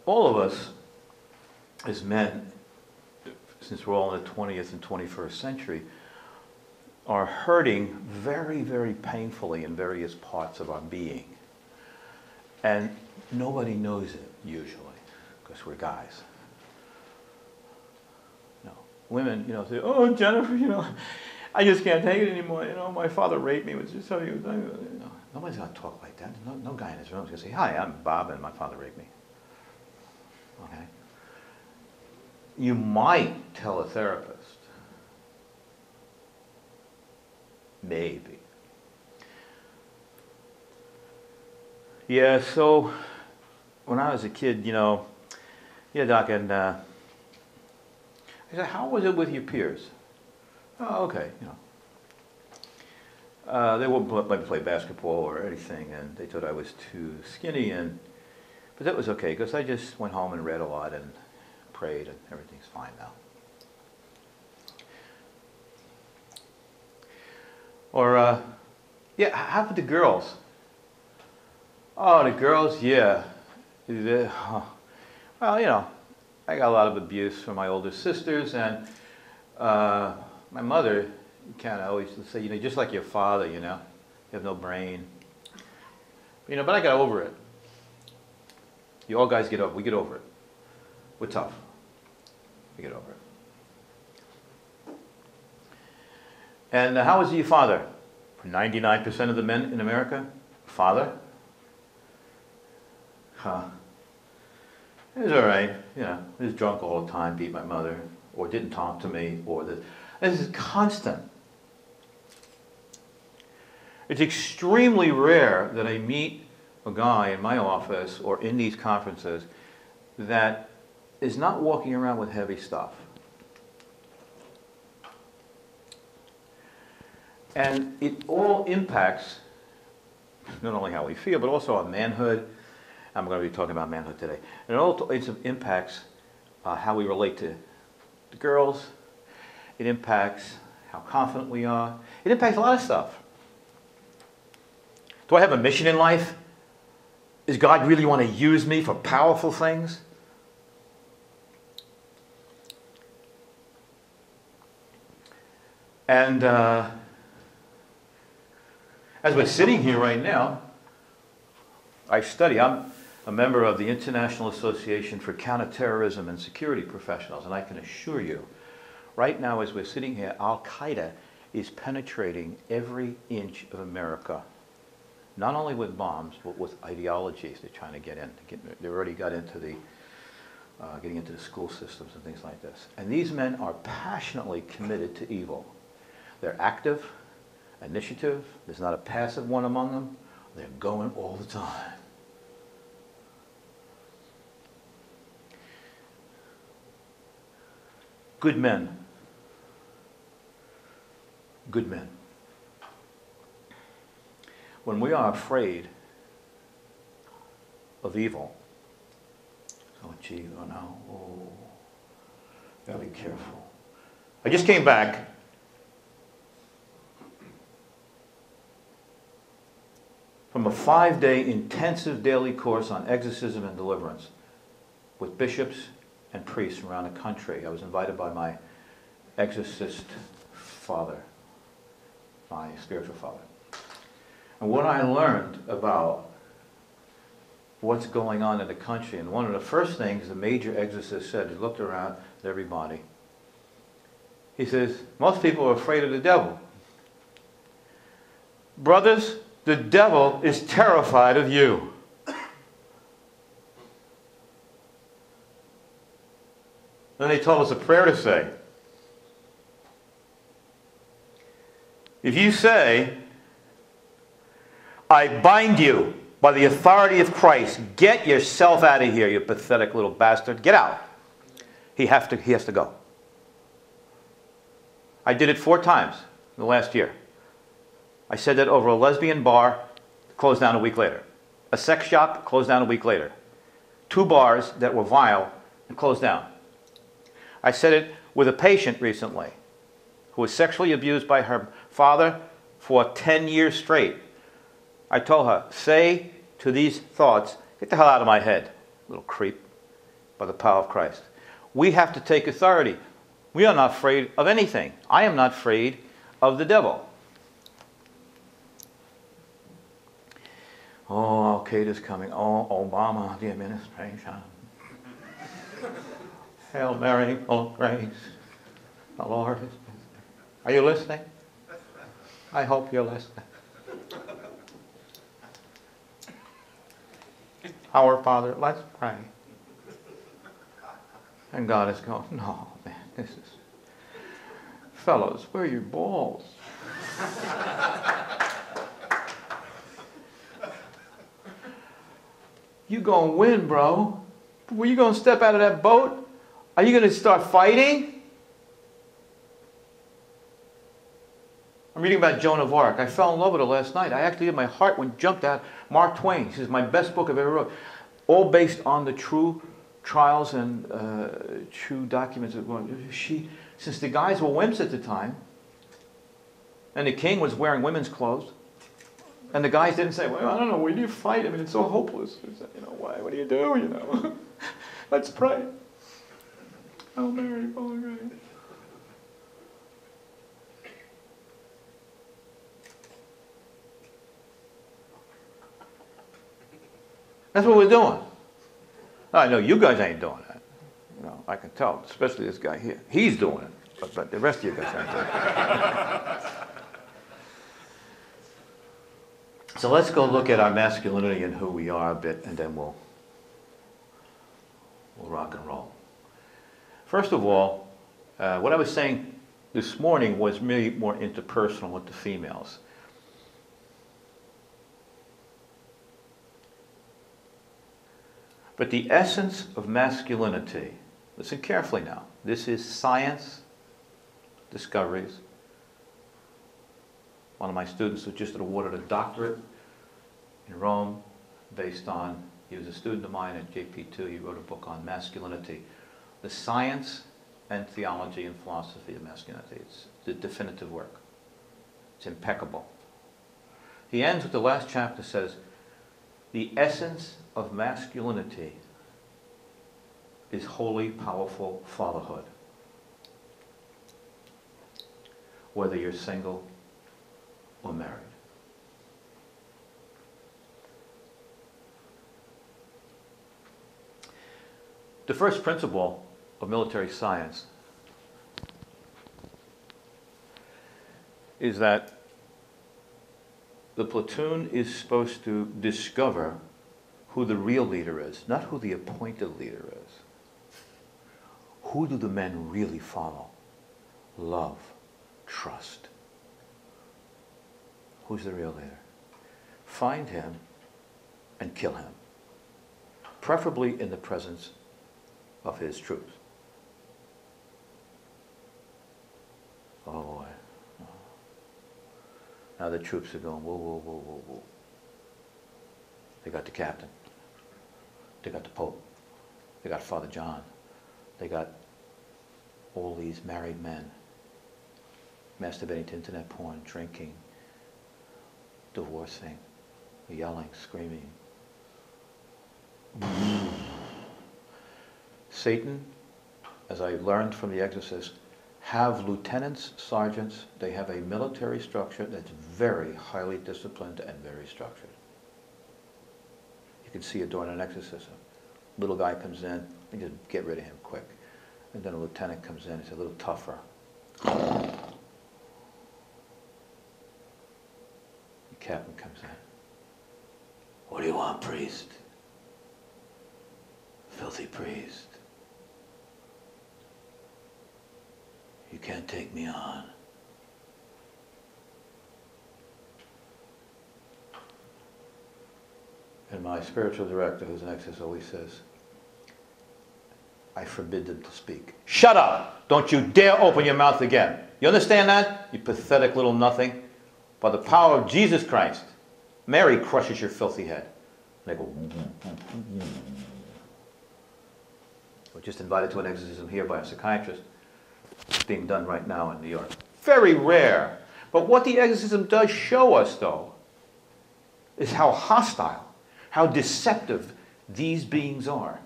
all of us as men, since we're all in the 20th and 21st century, are hurting very, very painfully in various parts of our being. And nobody knows it, usually, because we're guys. No. Women, say, oh, Jennifer, I just can't take it anymore. My father raped me. Nobody's going to talk like that. No guy in his room is going to say, hi, I'm Bob, and my father raped me. Okay? You might tell a therapist. Maybe. Yeah, so when I was a kid, yeah, Doc, and I said, how was it with your peers? Oh, okay, they wouldn't let me play basketball or anything, and they thought I was too skinny, but that was okay, because I just went home and read a lot and prayed, and everything's fine now. Or, yeah, how about the girls? Oh, the girls, yeah. Well, I got a lot of abuse from my older sisters, and my mother kind of always say, just like your father, you have no brain. But I got over it. You all guys we get over it. We're tough. We get over it. And how was your father? For 99% of the men in America, father? Huh. He was all right. He was drunk all the time, beat my mother, or didn't talk to me, or this. This is constant. It's extremely rare that I meet a guy in my office or in these conferences that is not walking around with heavy stuff. And it all impacts not only how we feel, but also our manhood. I'm going to be talking about manhood today. And it impacts how we relate to the girls. It impacts how confident we are. It impacts a lot of stuff. Do I have a mission in life? Does God really want to use me for powerful things? And as we're sitting here right now, I'm a member of the International Association for Counterterrorism and Security Professionals, and I can assure you, right now as we're sitting here, Al-Qaeda is penetrating every inch of America, not only with bombs, but with ideologies they're trying to get in. They already got into getting into the school systems and things like this. And these men are passionately committed to evil. They're active, initiative. There's not a passive one among them. They're going all the time. Good men. Good men. When we are afraid of evil, oh gee, oh no, oh, gotta be careful. I just came back from a 5-day intensive daily course on exorcism and deliverance with bishops and priests around the country. I was invited by my exorcist father, my spiritual father. And what I learned about what's going on in the country, and one of the first things the major exorcist said, he looked around at everybody. He says, most people are afraid of the devil. Brothers, the devil is terrified of you. Then they told us a prayer to say. If you say, I bind you by the authority of Christ, get yourself out of here, you pathetic little bastard. Get out. He has to go. I did it 4 times in the last year. I said that over a lesbian bar, closed down a week later. A sex shop, closed down a week later. 2 bars that were vile and closed down. I said it with a patient recently who was sexually abused by her father for 10 years straight. I told her, say to these thoughts, get the hell out of my head, little creep. by the power of Christ. We have to take authority. We are not afraid of anything. I am not afraid of the devil. Oh, Al-Qaeda's coming. Oh, Obama, the administration. Hail Mary, full of grace. The Lord is with you. Are you listening? I hope you're listening. Our Father, let's pray. And God is going, no, man, this is... Fellows, where are your balls? You gonna win, bro. Were you gonna step out of that boat? Are you gonna start fighting? I'm reading about Joan of Arc. I fell in love with her last night. I actually did. My heart went jumped out. Mark Twain. This is my best book I've ever wrote. All based on the true trials and true documents. Since the guys were wimps at the time, and the king was wearing women's clothes, and the guys didn't say, well, I don't know, where do you fight? I mean, it's so hopeless. You know, why? What do you do? You know, let's pray. Oh, Mary, full of grace. That's what we're doing. I know you guys ain't doing that. You know, I can tell, especially this guy here. He's doing it, but the rest of you guys aren't doing it. So let's go look at our masculinity and who we are a bit, and then we'll rock and roll. First of all, what I was saying this morning was really more interpersonal with the females. But the essence of masculinity, listen carefully now, this is science discoveries. One of my students was just awarded a doctorate in Rome based on, he was a student of mine at JP2, he wrote a book on masculinity. The science and theology and philosophy of masculinity. It's the definitive work. It's impeccable. He ends with the last chapter, says, the essence of masculinity is holy, powerful fatherhood. Whether you're single or married. The first principle of military science is that the platoon is supposed to discover who the real leader is, not who the appointed leader is. Who do the men really follow? Love, trust. Who's the real leader? Find him and kill him, preferably in the presence of his troops. Oh boy. Now the troops are going, whoa, whoa, whoa, whoa, whoa. They got the captain. They got the Pope. They got Father John. They got all these married men masturbating to internet porn, drinking, divorcing, yelling, screaming. Satan, as I learned from The Exorcist, have lieutenants, sergeants. They have a military structure that's very highly disciplined and very structured. You can see it during an exorcism. Little guy comes in, and just get rid of him quick. And then a lieutenant comes in, he's a little tougher. The captain comes in. What do you want, priest? Filthy priest. You can't take me on. And my spiritual director, who's an exorcist, always says, I forbid them to speak. Shut up! Don't you dare open your mouth again. You understand that? You pathetic little nothing. By the power of Jesus Christ, Mary crushes your filthy head. And they go, we're just invited to an exorcism here by a psychiatrist. It's being done right now in New York. Very rare. But what the exorcism does show us, though, is how hostile, how deceptive these beings are.